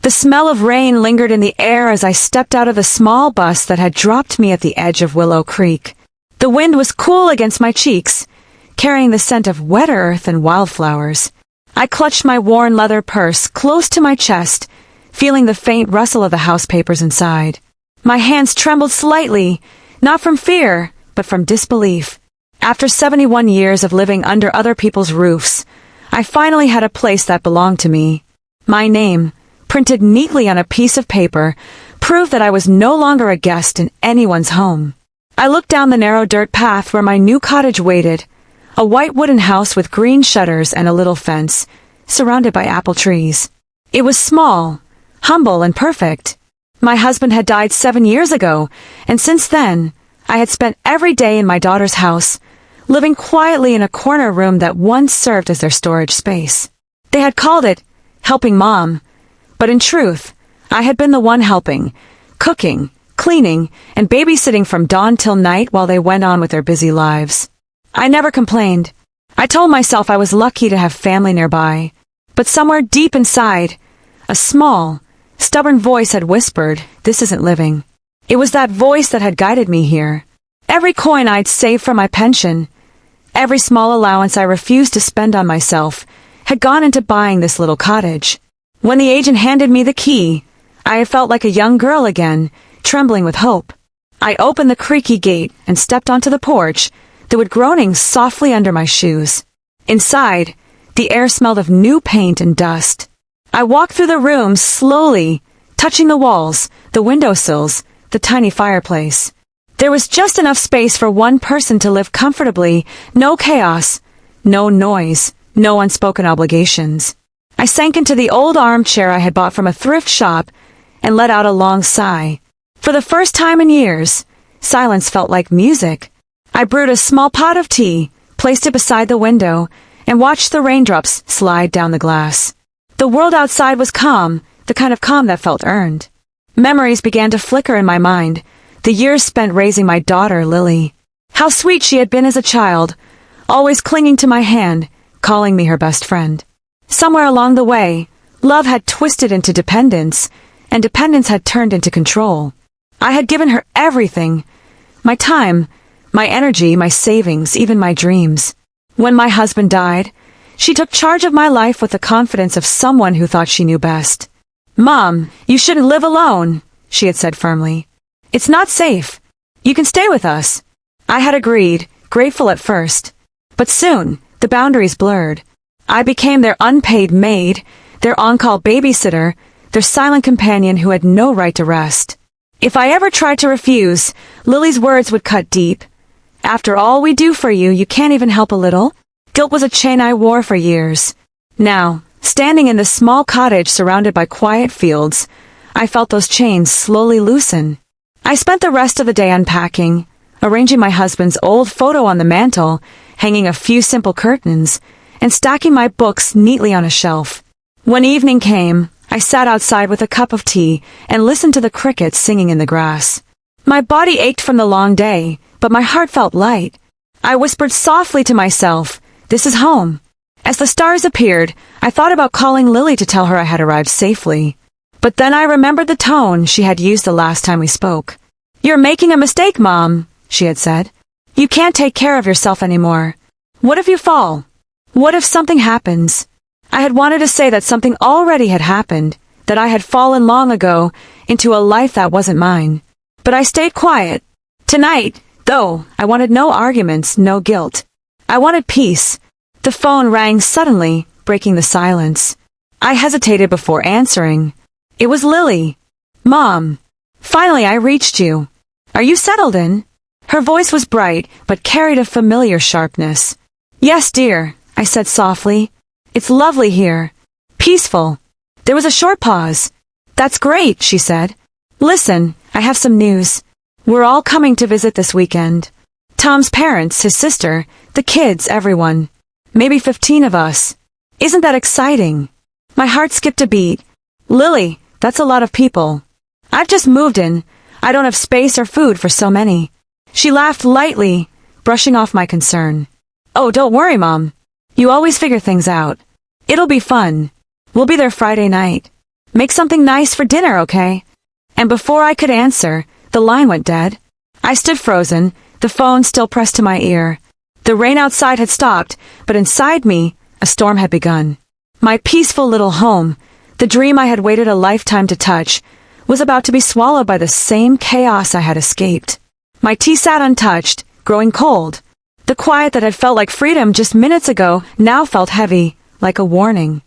The smell of rain lingered in the air as I stepped out of the small bus that had dropped me at the edge of Willow Creek. The wind was cool against my cheeks, carrying the scent of wet earth and wildflowers. I clutched my worn leather purse close to my chest, feeling the faint rustle of the house papers inside. My hands trembled slightly, not from fear, but from disbelief. After 71 years of living under other people's roofs, I finally had a place that belonged to me. My name, printed neatly on a piece of paper, proved that I was no longer a guest in anyone's home. I looked down the narrow dirt path where my new cottage waited, a white wooden house with green shutters and a little fence, surrounded by apple trees. It was small, humble, and perfect. My husband had died 7 years ago, and since then, I had spent every day in my daughter's house, living quietly in a corner room that once served as their storage space. They had called it helping Mom, but in truth, I had been the one helping, cooking, cleaning, and babysitting from dawn till night while they went on with their busy lives. I never complained. I told myself I was lucky to have family nearby, but somewhere deep inside, a small, stubborn voice had whispered, "This isn't living." It was that voice that had guided me here. Every coin I'd saved from my pension, every small allowance I refused to spend on myself, had gone into buying this little cottage. When the agent handed me the key, I had felt like a young girl again, trembling with hope. I opened the creaky gate and stepped onto the porch, the wood groaning softly under my shoes. Inside, the air smelled of new paint and dust. I walked through the room slowly, touching the walls, the windowsills, the tiny fireplace. There was just enough space for one person to live comfortably, no chaos, no noise, no unspoken obligations. I sank into the old armchair I had bought from a thrift shop and let out a long sigh. For the first time in years, silence felt like music. I brewed a small pot of tea, placed it beside the window, and watched the raindrops slide down the glass. The world outside was calm, the kind of calm that felt earned. Memories began to flicker in my mind, the years spent raising my daughter, Lily. How sweet she had been as a child, always clinging to my hand, calling me her best friend. Somewhere along the way, love had twisted into dependence, and dependence had turned into control. I had given her everything, my time, my energy, my savings, even my dreams. When my husband died, she took charge of my life with the confidence of someone who thought she knew best. "Mom, you shouldn't live alone," she had said firmly. "It's not safe. You can stay with us." I had agreed, grateful at first. But soon, the boundaries blurred. I became their unpaid maid, their on-call babysitter, their silent companion who had no right to rest. If I ever tried to refuse, Lily's words would cut deep. "After all we do for you, you can't even help a little?" Guilt was a chain I wore for years. Now, standing in the small cottage surrounded by quiet fields, I felt those chains slowly loosen. I spent the rest of the day unpacking, arranging my husband's old photo on the mantel, hanging a few simple curtains, and stacking my books neatly on a shelf. When evening came, I sat outside with a cup of tea and listened to the crickets singing in the grass. My body ached from the long day, but my heart felt light. I whispered softly to myself, "This is home." As the stars appeared, I thought about calling Lily to tell her I had arrived safely. But then I remembered the tone she had used the last time we spoke. "You're making a mistake, Mom," she had said. "You can't take care of yourself anymore. What if you fall? What if something happens?" I had wanted to say that something already had happened, that I had fallen long ago into a life that wasn't mine. But I stayed quiet. Tonight, though, I wanted no arguments, no guilt. I wanted peace. The phone rang suddenly, breaking the silence. I hesitated before answering. It was Lily. "Mom. Finally I reached you. Are you settled in?" Her voice was bright, but carried a familiar sharpness. "Yes, dear," I said softly. "It's lovely here. Peaceful." There was a short pause. "That's great," she said. "Listen, I have some news. We're all coming to visit this weekend. Tom's parents, his sister, the kids, everyone. Maybe 15 of us. Isn't that exciting?" My heart skipped a beat. "Lily, that's a lot of people. I've just moved in. I don't have space or food for so many." She laughed lightly, brushing off my concern. "Oh, don't worry, Mom. You always figure things out. It'll be fun. We'll be there Friday night. Make something nice for dinner, okay? And before I could answer, the line went dead. I stood frozen, the phone still pressed to my ear. The rain outside had stopped, but inside me, a storm had begun. My peaceful little home, the dream I had waited a lifetime to touch, was about to be swallowed by the same chaos I had escaped. My tea sat untouched, growing cold. The quiet that had felt like freedom just minutes ago now felt heavy, like a warning.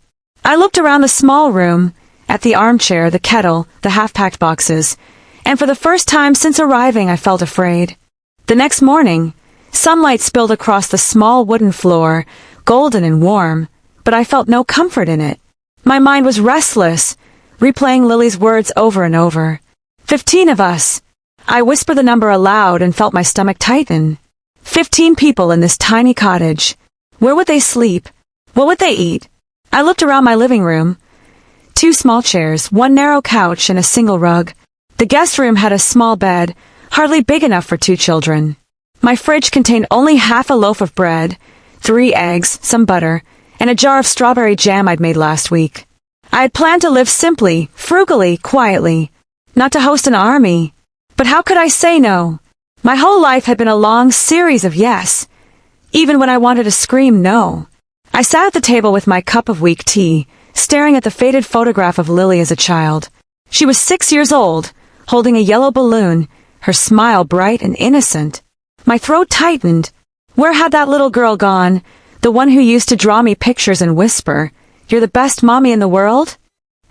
I looked around the small room, at the armchair, the kettle, the half-packed boxes, and for the first time since arriving I felt afraid. The next morning, sunlight spilled across the small wooden floor, golden and warm, but I felt no comfort in it. My mind was restless, replaying Lily's words over and over. 15 of us. I whispered the number aloud and felt my stomach tighten. 15 people in this tiny cottage. Where would they sleep? What would they eat? I looked around my living room. 2 small chairs, 1 narrow couch, and a single rug. The guest room had a small bed, hardly big enough for 2 children. My fridge contained only half a loaf of bread, 3 eggs, some butter, and a jar of strawberry jam I'd made last week. I had planned to live simply, frugally, quietly, not to host an army. But how could I say no? My whole life had been a long series of yes, even when I wanted to scream no. I sat at the table with my cup of weak tea, staring at the faded photograph of Lily as a child. She was 6 years old, holding a yellow balloon, her smile bright and innocent. My throat tightened. Where had that little girl gone, the one who used to draw me pictures and whisper, "You're the best mommy in the world"?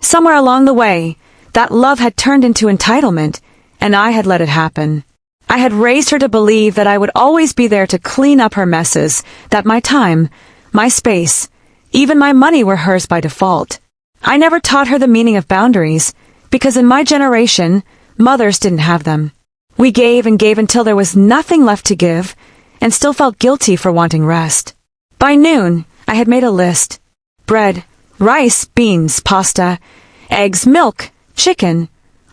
Somewhere along the way, that love had turned into entitlement, and I had let it happen. I had raised her to believe that I would always be there to clean up her messes, that my time, my space, even my money were hers by default. I never taught her the meaning of boundaries, because in my generation, mothers didn't have them. We gave and gave until there was nothing left to give, and still felt guilty for wanting rest. By noon, I had made a list. Bread, rice, beans, pasta, eggs, milk, chicken,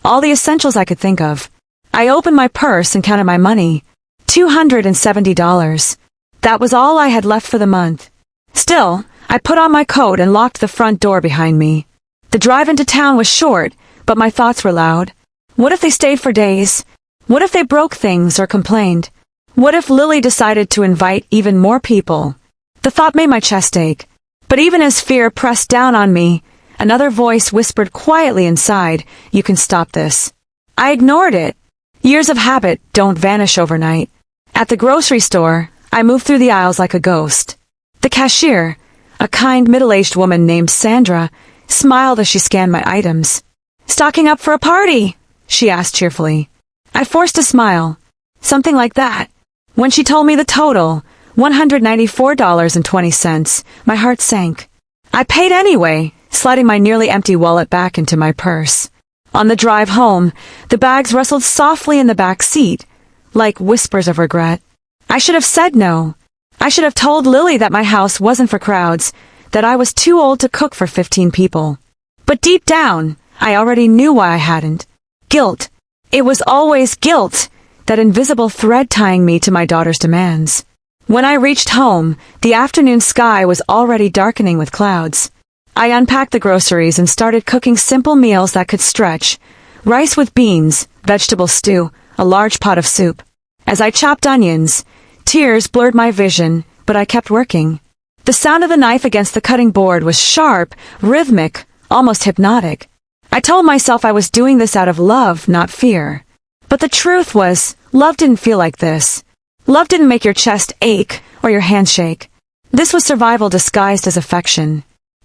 all the essentials I could think of. I opened my purse and counted my money. $270. That was all I had left for the month. Still, I put on my coat and locked the front door behind me. The drive into town was short, but my thoughts were loud. What if they stayed for days? What if they broke things or complained? What if Lily decided to invite even more people? The thought made my chest ache. But even as fear pressed down on me, another voice whispered quietly inside, "You can stop this." I ignored it. Years of habit don't vanish overnight. At the grocery store, I moved through the aisles like a ghost. The cashier, a kind middle-aged woman named Sandra, smiled as she scanned my items. "Stocking up for a party?" she asked cheerfully. I forced a smile. Something like that. When she told me the total, $194.20, my heart sank. I paid anyway, sliding my nearly empty wallet back into my purse. On the drive home, the bags rustled softly in the back seat, like whispers of regret. I should have said no. I should have told Lily that my house wasn't for crowds, that I was too old to cook for 15 people. But deep down, I already knew why I hadn't. Guilt. It was always guilt, that invisible thread tying me to my daughter's demands. When I reached home, the afternoon sky was already darkening with clouds. I unpacked the groceries and started cooking simple meals that could stretch. Rice with beans, vegetable stew, a large pot of soup. As I chopped onions, tears blurred my vision, but I kept working. The sound of the knife against the cutting board was sharp, rhythmic, almost hypnotic. I told myself I was doing this out of love, not fear. But the truth was, love didn't feel like this. Love didn't make your chest ache or your hands shake. This was survival disguised as affection.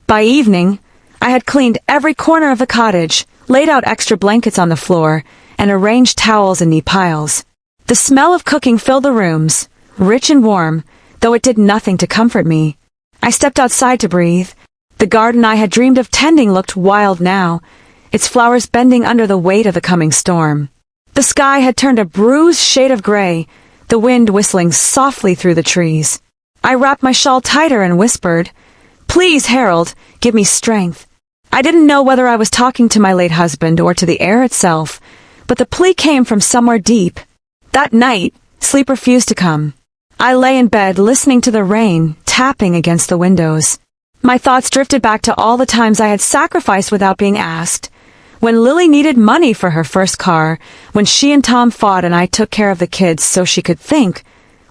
By evening, I had cleaned every corner of the cottage, laid out extra blankets on the floor, and arranged towels in neat piles. The smell of cooking filled the rooms, rich and warm, though it did nothing to comfort me. I stepped outside to breathe. The garden I had dreamed of tending looked wild now, its flowers bending under the weight of the coming storm. The sky had turned a bruised shade of gray, the wind whistling softly through the trees. I wrapped my shawl tighter and whispered, "Please, Harold, give me strength." I didn't know whether I was talking to my late husband or to the air itself, but the plea came from somewhere deep. That night, sleep refused to come. I lay in bed listening to the rain tapping against the windows. My thoughts drifted back to all the times I had sacrificed without being asked. When Lily needed money for her first car, when she and Tom fought and I took care of the kids so she could think,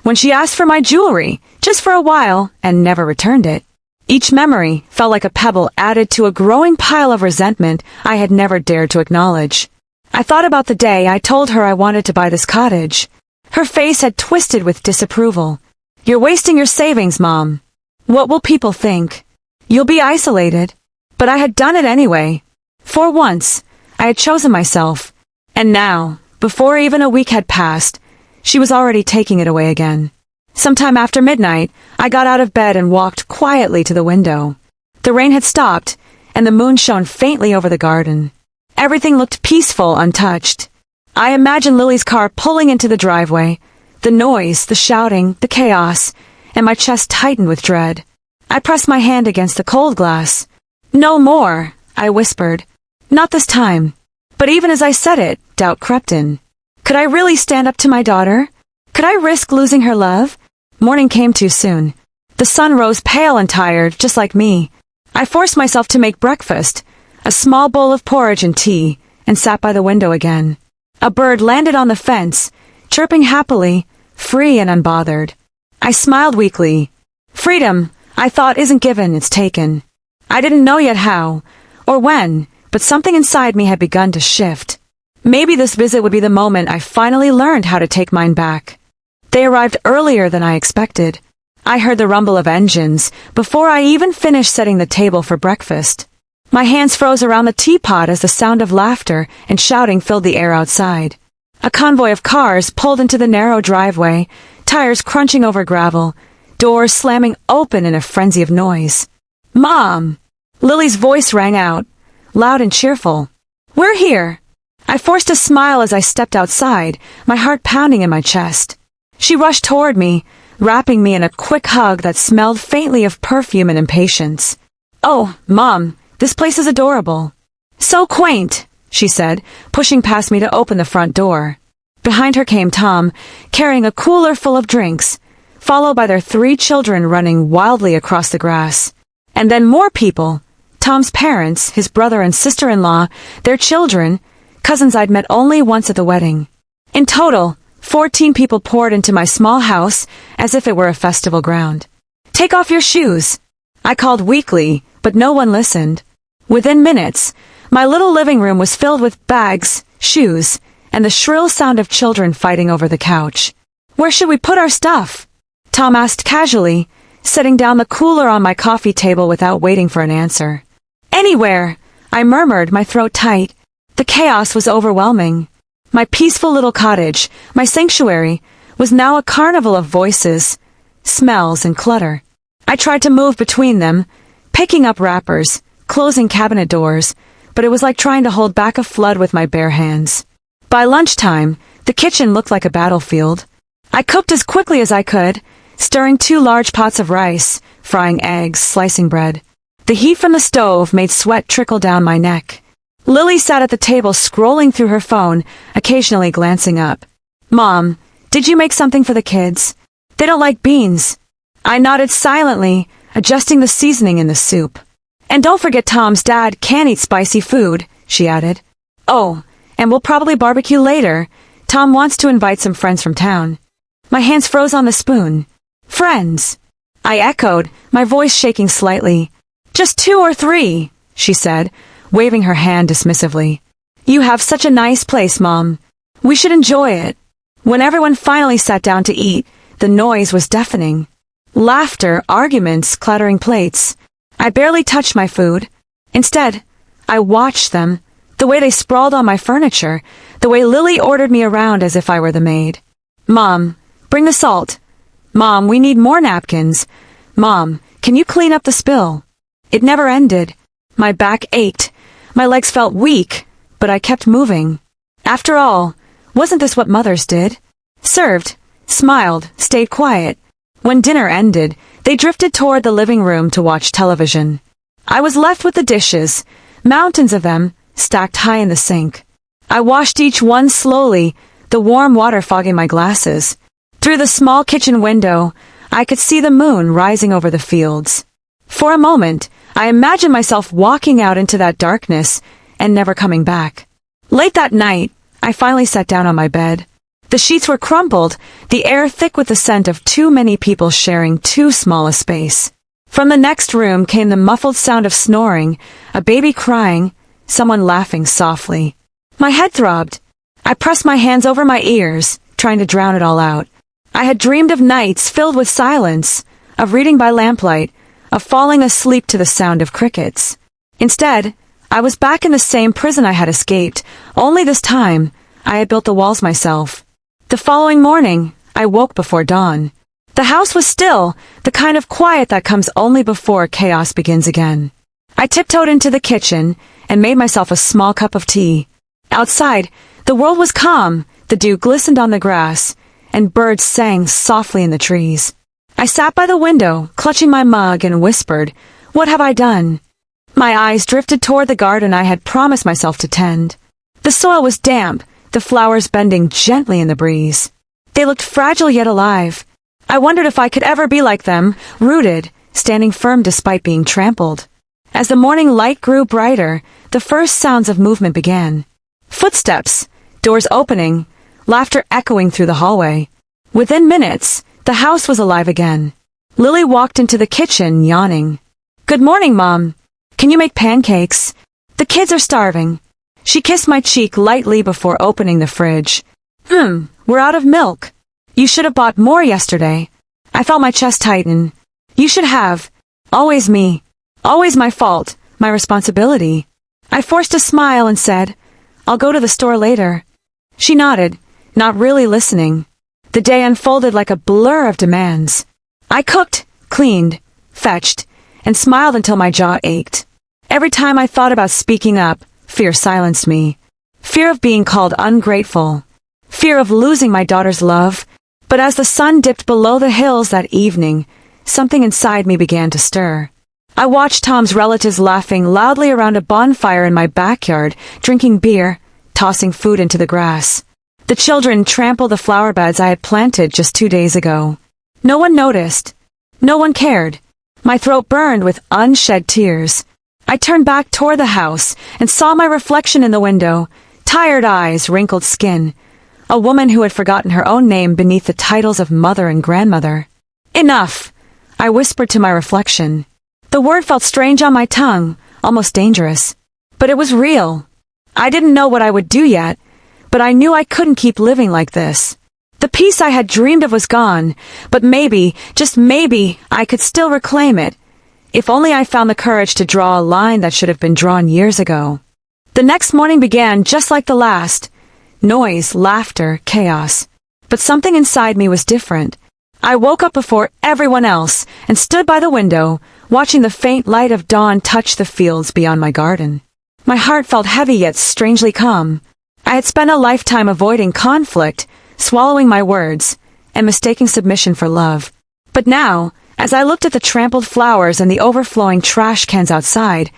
when she asked for my jewelry, just for a while, and never returned it. Each memory felt like a pebble added to a growing pile of resentment I had never dared to acknowledge. I thought about the day I told her I wanted to buy this cottage. Her face had twisted with disapproval. "You're wasting your savings, Mom. What will people think? You'll be isolated." But I had done it anyway. For once, I had chosen myself. And now, before even a week had passed, she was already taking it away again. Sometime after midnight, I got out of bed and walked quietly to the window. The rain had stopped, and the moon shone faintly over the garden. Everything looked peaceful, untouched. I imagined Lily's car pulling into the driveway, the noise, the shouting, the chaos, and my chest tightened with dread. I pressed my hand against the cold glass. "No more," I whispered. "Not this time." But even as I said it, doubt crept in. Could I really stand up to my daughter? Could I risk losing her love? Morning came too soon. The sun rose pale and tired, just like me. I forced myself to make breakfast, a small bowl of porridge and tea, and sat by the window again. A bird landed on the fence, chirping happily, free and unbothered. I smiled weakly. Freedom, I thought, isn't given, it's taken. I didn't know yet how, or when, but something inside me had begun to shift. Maybe this visit would be the moment I finally learned how to take mine back. They arrived earlier than I expected. I heard the rumble of engines before I even finished setting the table for breakfast. My hands froze around the teapot as the sound of laughter and shouting filled the air outside. A convoy of cars pulled into the narrow driveway, tires crunching over gravel, doors slamming open in a frenzy of noise. "Mom!" Lily's voice rang out, loud and cheerful. "We're here." I forced a smile as I stepped outside, my heart pounding in my chest. She rushed toward me, wrapping me in a quick hug that smelled faintly of perfume and impatience. "Oh, Mom, this place is adorable." "So quaint," she said, pushing past me to open the front door. Behind her came Tom, carrying a cooler full of drinks, followed by their 3 children running wildly across the grass. And then more people. Tom's parents, his brother and sister-in-law, their children, cousins I'd met only once at the wedding. In total, 14 people poured into my small house as if it were a festival ground. "Take off your shoes," I called weakly, but no one listened. Within minutes, my little living room was filled with bags, shoes, and the shrill sound of children fighting over the couch. "Where should we put our stuff?" Tom asked casually, setting down the cooler on my coffee table without waiting for an answer. "Anywhere," I murmured, my throat tight. The chaos was overwhelming. My peaceful little cottage, my sanctuary, was now a carnival of voices, smells, and clutter. I tried to move between them, picking up wrappers, closing cabinet doors, but it was like trying to hold back a flood with my bare hands. By lunchtime, the kitchen looked like a battlefield. I cooked as quickly as I could, stirring 2 large pots of rice, frying eggs, slicing bread. The heat from the stove made sweat trickle down my neck. Lily sat at the table scrolling through her phone, occasionally glancing up. "Mom, did you make something for the kids? They don't like beans." I nodded silently, adjusting the seasoning in the soup. "And don't forget Tom's dad can't eat spicy food," she added. "Oh, and we'll probably barbecue later. Tom wants to invite some friends from town." My hands froze on the spoon. "Friends," I echoed, my voice shaking slightly. "Just 2 or 3, she said, waving her hand dismissively. "You have such a nice place, Mom. We should enjoy it." When everyone finally sat down to eat, the noise was deafening. Laughter, arguments, clattering plates. I barely touched my food. Instead, I watched them, the way they sprawled on my furniture, the way Lily ordered me around as if I were the maid. "Mom, bring the salt. Mom, we need more napkins. Mom, can you clean up the spill?" It never ended. My back ached. My legs felt weak, but I kept moving. After all, wasn't this what mothers did? Served, smiled, stayed quiet. When dinner ended, they drifted toward the living room to watch television. I was left with the dishes, mountains of them, stacked high in the sink. I washed each one slowly, the warm water fogging my glasses. Through the small kitchen window, I could see the moon rising over the fields. For a moment, I imagined myself walking out into that darkness and never coming back. Late that night, I finally sat down on my bed. The sheets were crumpled, the air thick with the scent of too many people sharing too small a space. From the next room came the muffled sound of snoring, a baby crying, someone laughing softly. My head throbbed. I pressed my hands over my ears, trying to drown it all out. I had dreamed of nights filled with silence, of reading by lamplight, of falling asleep to the sound of crickets. Instead, I was back in the same prison I had escaped, only this time, I had built the walls myself. The following morning, I woke before dawn. The house was still, the kind of quiet that comes only before chaos begins again. I tiptoed into the kitchen and made myself a small cup of tea. Outside, the world was calm, the dew glistened on the grass, and birds sang softly in the trees. I sat by the window, clutching my mug, and whispered, "What have I done?" My eyes drifted toward the garden I had promised myself to tend. The soil was damp, the flowers bending gently in the breeze. They looked fragile yet alive. I wondered if I could ever be like them, rooted, standing firm despite being trampled. As the morning light grew brighter, the first sounds of movement began. Footsteps, doors opening, laughter echoing through the hallway. Within minutes, the house was alive again. Lily walked into the kitchen, yawning. "Good morning, Mom. Can you make pancakes? The kids are starving." She kissed my cheek lightly before opening the fridge. We're out of milk. You should have bought more yesterday." I felt my chest tighten. "You should have. Always me. Always my fault, my responsibility." I forced a smile and said, "I'll go to the store later." She nodded, not really listening. The day unfolded like a blur of demands. I cooked, cleaned, fetched, and smiled until my jaw ached. Every time I thought about speaking up, fear silenced me. Fear of being called ungrateful. Fear of losing my daughter's love. But as the sun dipped below the hills that evening, something inside me began to stir. I watched Tom's relatives laughing loudly around a bonfire in my backyard, drinking beer, tossing food into the grass. The children trampled the flower beds I had planted just 2 days ago. No one noticed. No one cared. My throat burned with unshed tears. I turned back toward the house and saw my reflection in the window, tired eyes, wrinkled skin, a woman who had forgotten her own name beneath the titles of mother and grandmother. "Enough," I whispered to my reflection. The word felt strange on my tongue, almost dangerous. But it was real. I didn't know what I would do yet, but I knew I couldn't keep living like this. The peace I had dreamed of was gone, but maybe, just maybe, I could still reclaim it, if only I found the courage to draw a line that should have been drawn years ago. The next morning began just like the last. Noise, laughter, chaos. But something inside me was different. I woke up before everyone else and stood by the window, watching the faint light of dawn touch the fields beyond my garden. My heart felt heavy yet strangely calm. I had spent a lifetime avoiding conflict, swallowing my words, and mistaking submission for love. But now, as I looked at the trampled flowers and the overflowing trash cans outside,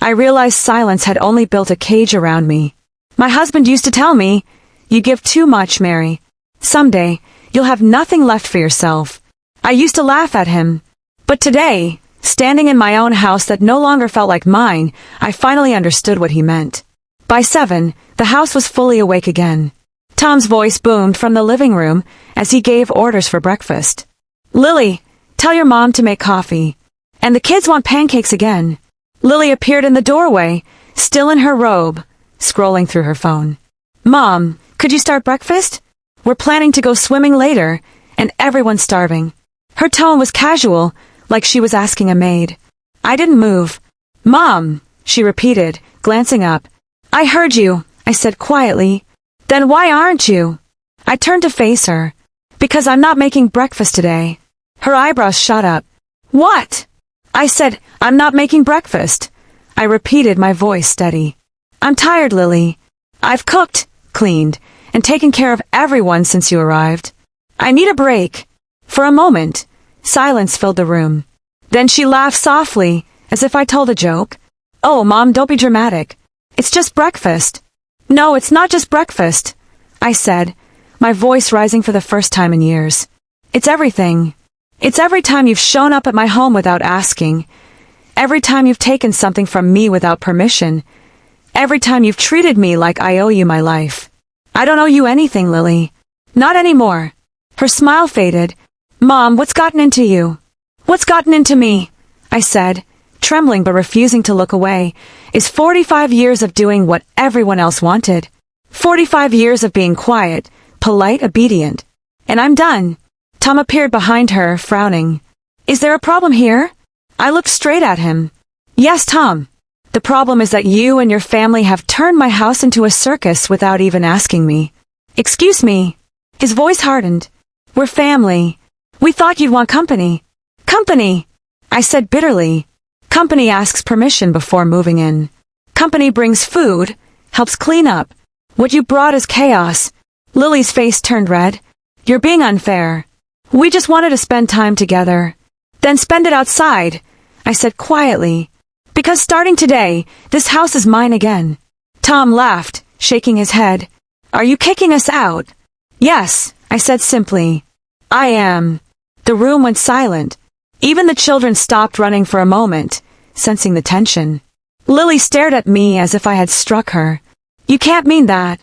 I realized silence had only built a cage around me. My husband used to tell me, "You give too much, Mary. Someday, you'll have nothing left for yourself." I used to laugh at him. But today, standing in my own house that no longer felt like mine, I finally understood what he meant. By 7, the house was fully awake again. Tom's voice boomed from the living room as he gave orders for breakfast. "Lily, tell your mom to make coffee. And the kids want pancakes again." Lily appeared in the doorway, still in her robe, scrolling through her phone. "Mom, could you start breakfast? We're planning to go swimming later, and everyone's starving." Her tone was casual, like she was asking a maid. I didn't move. "Mom," she repeated, glancing up. "I heard you," I said quietly. "Then why aren't you?" I turned to face her. "Because I'm not making breakfast today." Her eyebrows shot up. "What?" I said, "I'm not making breakfast." I repeated, my voice steady. "I'm tired, Lily. I've cooked, cleaned, and taken care of everyone since you arrived. I need a break." For a moment, silence filled the room. Then she laughed softly, as if I told a joke. "Oh, Mom, don't be dramatic. It's just breakfast." "No, it's not just breakfast," I said, my voice rising for the first time in years. "It's everything. It's every time you've shown up at my home without asking. Every time you've taken something from me without permission. Every time you've treated me like I owe you my life. I don't owe you anything, Lily. Not anymore. Her smile faded. Mom, what's gotten into you? What's gotten into me? I said, trembling but refusing to look away. Is 45 years of doing what everyone else wanted. 45 years of being quiet, polite, obedient. And I'm done. Tom appeared behind her, frowning. Is there a problem here? I looked straight at him. Yes, Tom. The problem is that you and your family have turned my house into a circus without even asking me. Excuse me. His voice hardened. We're family. We thought you'd want company. Company! I said bitterly. Company asks permission before moving in. Company brings food, helps clean up. What you brought is chaos. Lily's face turned red. You're being unfair. We just wanted to spend time together. Then spend it outside, I said quietly. Because starting today, this house is mine again. Tom laughed, shaking his head. Are you kicking us out? Yes, I said simply. I am. The room went silent. Even the children stopped running for a moment, sensing the tension. Lily stared at me as if I had struck her. You can't mean that.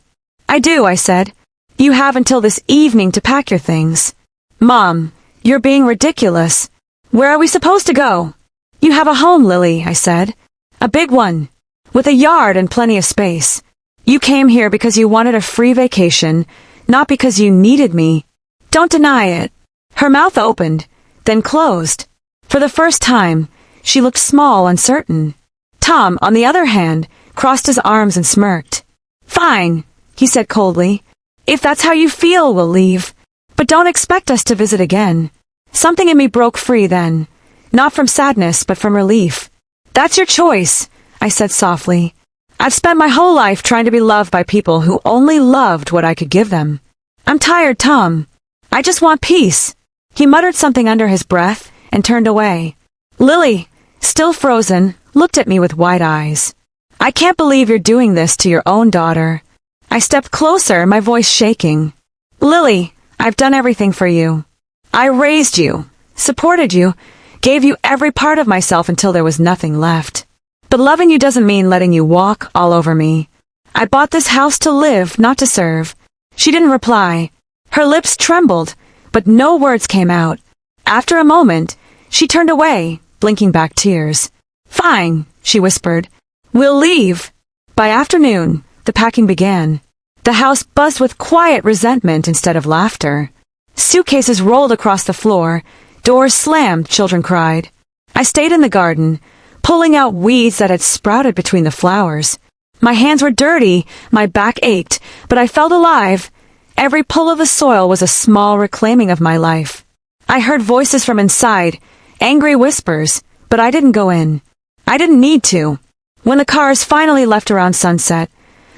I do, I said. You have until this evening to pack your things. Mom, you're being ridiculous. Where are we supposed to go? You have a home, Lily, I said. A big one. With a yard and plenty of space. You came here because you wanted a free vacation, not because you needed me. Don't deny it. Her mouth opened, then closed. For the first time, she looked small, uncertain. Tom, on the other hand, crossed his arms and smirked. Fine, he said coldly. If that's how you feel, we'll leave. But don't expect us to visit again. Something in me broke free then. Not from sadness, but from relief. That's your choice, I said softly. I've spent my whole life trying to be loved by people who only loved what I could give them. I'm tired, Tom. I just want peace. He muttered something under his breath and turned away. Lily, still frozen, looked at me with wide eyes. I can't believe you're doing this to your own daughter. I stepped closer, my voice shaking. Lily, I've done everything for you. I raised you, supported you, gave you every part of myself until there was nothing left. But loving you doesn't mean letting you walk all over me. I bought this house to live, not to serve. She didn't reply. Her lips trembled, but no words came out. After a moment, she turned away, blinking back tears. Fine, she whispered. We'll leave. By afternoon, the packing began. The house buzzed with quiet resentment instead of laughter. Suitcases rolled across the floor. Doors slammed, children cried. I stayed in the garden, pulling out weeds that had sprouted between the flowers. My hands were dirty, my back ached, but I felt alive. Every pull of the soil was a small reclaiming of my life. I heard voices from inside, angry whispers, but I didn't go in. I didn't need to. When the cars finally left around sunset,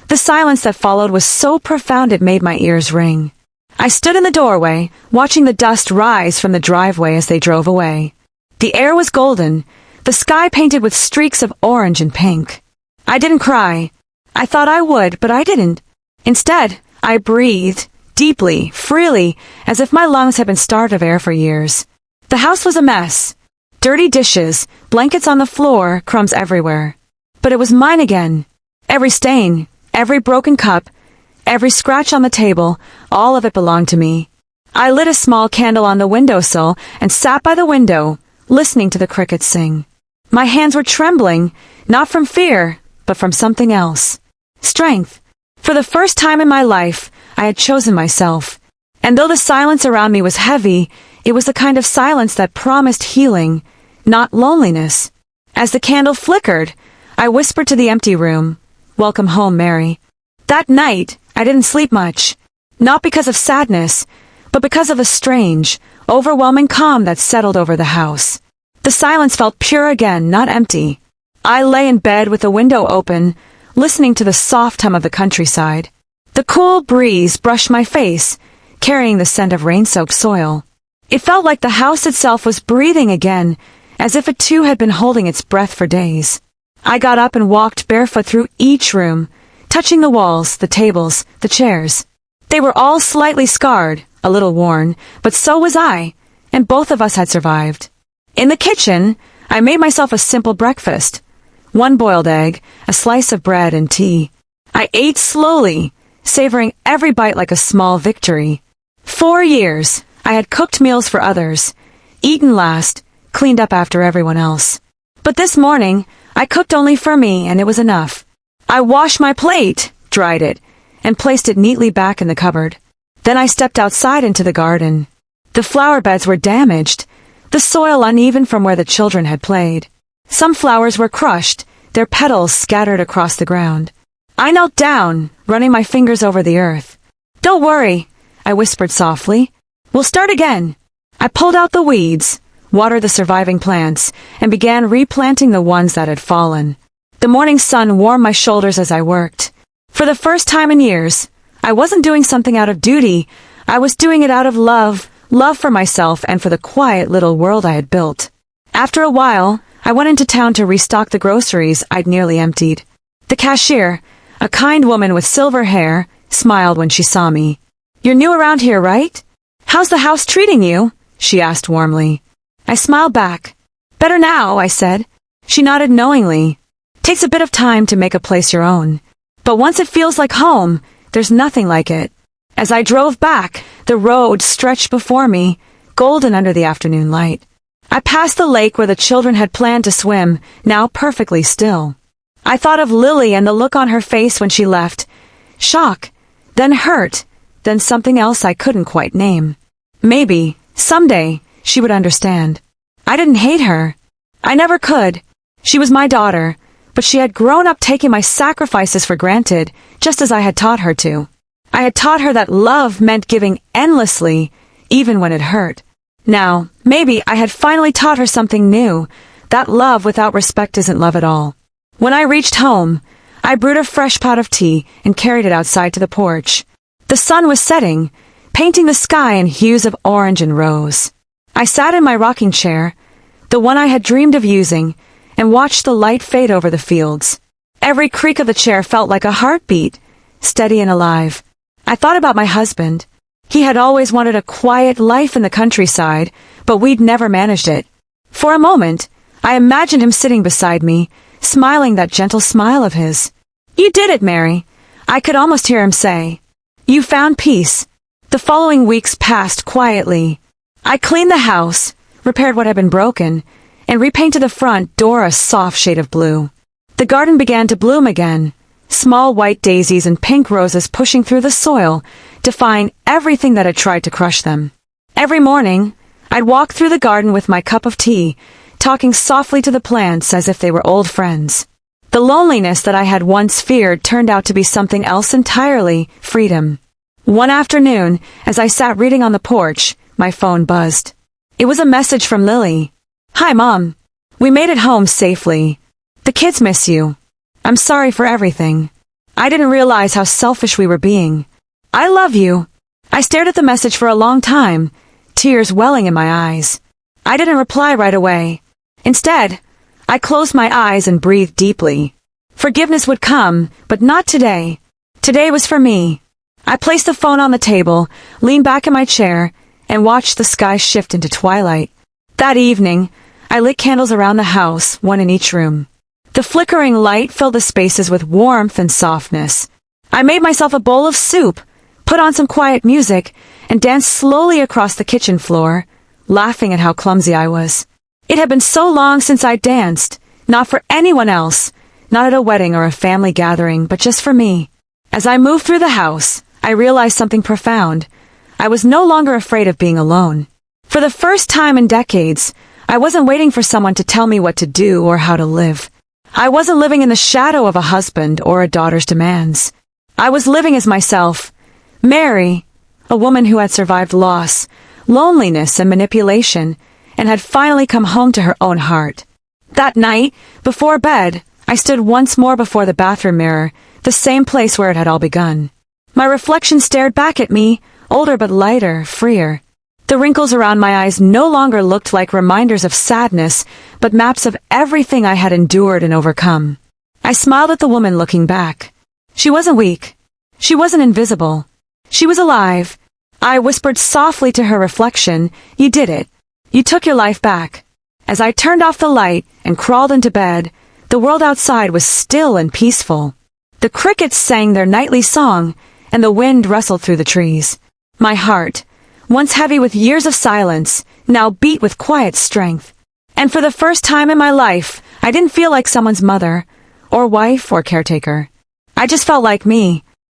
the silence that followed was so profound it made my ears ring. I stood in the doorway, watching the dust rise from the driveway as they drove away. The air was golden, the sky painted with streaks of orange and pink. I didn't cry. I thought I would, but I didn't. Instead, I breathed, deeply, freely, as if my lungs had been starved of air for years. The house was a mess. Dirty dishes, blankets on the floor, crumbs everywhere. But it was mine again. Every stain, every broken cup, every scratch on the table, all of it belonged to me. I lit a small candle on the windowsill and sat by the window, listening to the crickets sing. My hands were trembling, not from fear, but from something else. Strength. For the first time in my life, I had chosen myself. And though the silence around me was heavy, it was the kind of silence that promised healing, not loneliness. As the candle flickered, I whispered to the empty room, "Welcome home, Mary." That night, I didn't sleep much. Not because of sadness, but because of a strange, overwhelming calm that settled over the house. The silence felt pure again, not empty. I lay in bed with the window open, listening to the soft hum of the countryside. The cool breeze brushed my face, carrying the scent of rain-soaked soil. It felt like the house itself was breathing again, as if it too had been holding its breath for days. I got up and walked barefoot through each room, touching the walls, the tables, the chairs. They were all slightly scarred, a little worn, but so was I, and both of us had survived. In the kitchen, I made myself a simple breakfast. One boiled egg, a slice of bread, and tea. I ate slowly, savoring every bite like a small victory. 4 years, I had cooked meals for others, eaten last, cleaned up after everyone else. But this morning, I cooked only for me, and it was enough. I washed my plate, dried it, and placed it neatly back in the cupboard. Then I stepped outside into the garden. The flower beds were damaged, the soil uneven from where the children had played. Some flowers were crushed, their petals scattered across the ground. I knelt down, running my fingers over the earth. "Don't worry," I whispered softly. "We'll start again." I pulled out the weeds, watered the surviving plants, and began replanting the ones that had fallen. The morning sun warmed my shoulders as I worked. For the first time in years, I wasn't doing something out of duty. I was doing it out of love for myself and for the quiet little world I had built. After a while, I went into town to restock the groceries I'd nearly emptied. The cashier, a kind woman with silver hair, smiled when she saw me. "You're new around here, right? How's the house treating you?" she asked warmly. I smiled back. "Better now," I said. She nodded knowingly. "Takes a bit of time to make a place your own. But once it feels like home, there's nothing like it." As I drove back, the road stretched before me, golden under the afternoon light. I passed the lake where the children had planned to swim, now perfectly still. I thought of Lily and the look on her face when she left. Shock, then hurt, then something else I couldn't quite name. Maybe, someday, she would understand. I didn't hate her. I never could. She was my daughter, but she had grown up taking my sacrifices for granted, just as I had taught her to. I had taught her that love meant giving endlessly, even when it hurt. Now, maybe I had finally taught her something new, that love without respect isn't love at all. When I reached home, I brewed a fresh pot of tea and carried it outside to the porch. The sun was setting, painting the sky in hues of orange and rose. I sat in my rocking chair, the one I had dreamed of using, and watched the light fade over the fields. Every creak of the chair felt like a heartbeat, steady and alive. I thought about my husband. He had always wanted a quiet life in the countryside, but we'd never managed it. For a moment, I imagined him sitting beside me, smiling that gentle smile of his. "You did it, Mary," I could almost hear him say. "You found peace." The following weeks passed quietly. I cleaned the house, repaired what had been broken, and repainted the front door a soft shade of blue. The garden began to bloom again, small white daisies and pink roses pushing through the soil, defying everything that had tried to crush them. Every morning, I'd walk through the garden with my cup of tea, talking softly to the plants as if they were old friends. The loneliness that I had once feared turned out to be something else entirely, freedom. One afternoon, as I sat reading on the porch, my phone buzzed. It was a message from Lily. "Hi, Mom. We made it home safely. The kids miss you. I'm sorry for everything. I didn't realize how selfish we were being. I love you." I stared at the message for a long time, tears welling in my eyes. I didn't reply right away. Instead, I closed my eyes and breathed deeply. Forgiveness would come, but not today. Today was for me. I placed the phone on the table, leaned back in my chair, and watched the sky shift into twilight. That evening, I lit candles around the house, one in each room. The flickering light filled the spaces with warmth and softness. I made myself a bowl of soup, put on some quiet music, and danced slowly across the kitchen floor, laughing at how clumsy I was. It had been so long since I danced, not for anyone else, not at a wedding or a family gathering, but just for me. As I moved through the house, I realized something profound. I was no longer afraid of being alone. For the first time in decades, I wasn't waiting for someone to tell me what to do or how to live. I wasn't living in the shadow of a husband or a daughter's demands. I was living as myself, Mary, a woman who had survived loss, loneliness, and manipulation, and had finally come home to her own heart. That night, before bed, I stood once more before the bathroom mirror, the same place where it had all begun. My reflection stared back at me, older but lighter, freer. The wrinkles around my eyes no longer looked like reminders of sadness, but maps of everything I had endured and overcome. I smiled at the woman looking back. She wasn't weak. She wasn't invisible. She was alive. I whispered softly to her reflection, "You did it. You took your life back." As I turned off the light and crawled into bed, the world outside was still and peaceful. The crickets sang their nightly song, and the wind rustled through the trees. My heart, once heavy with years of silence, now beat with quiet strength. And for the first time in my life, I didn't feel like someone's mother, or wife, or caretaker. I just felt like me,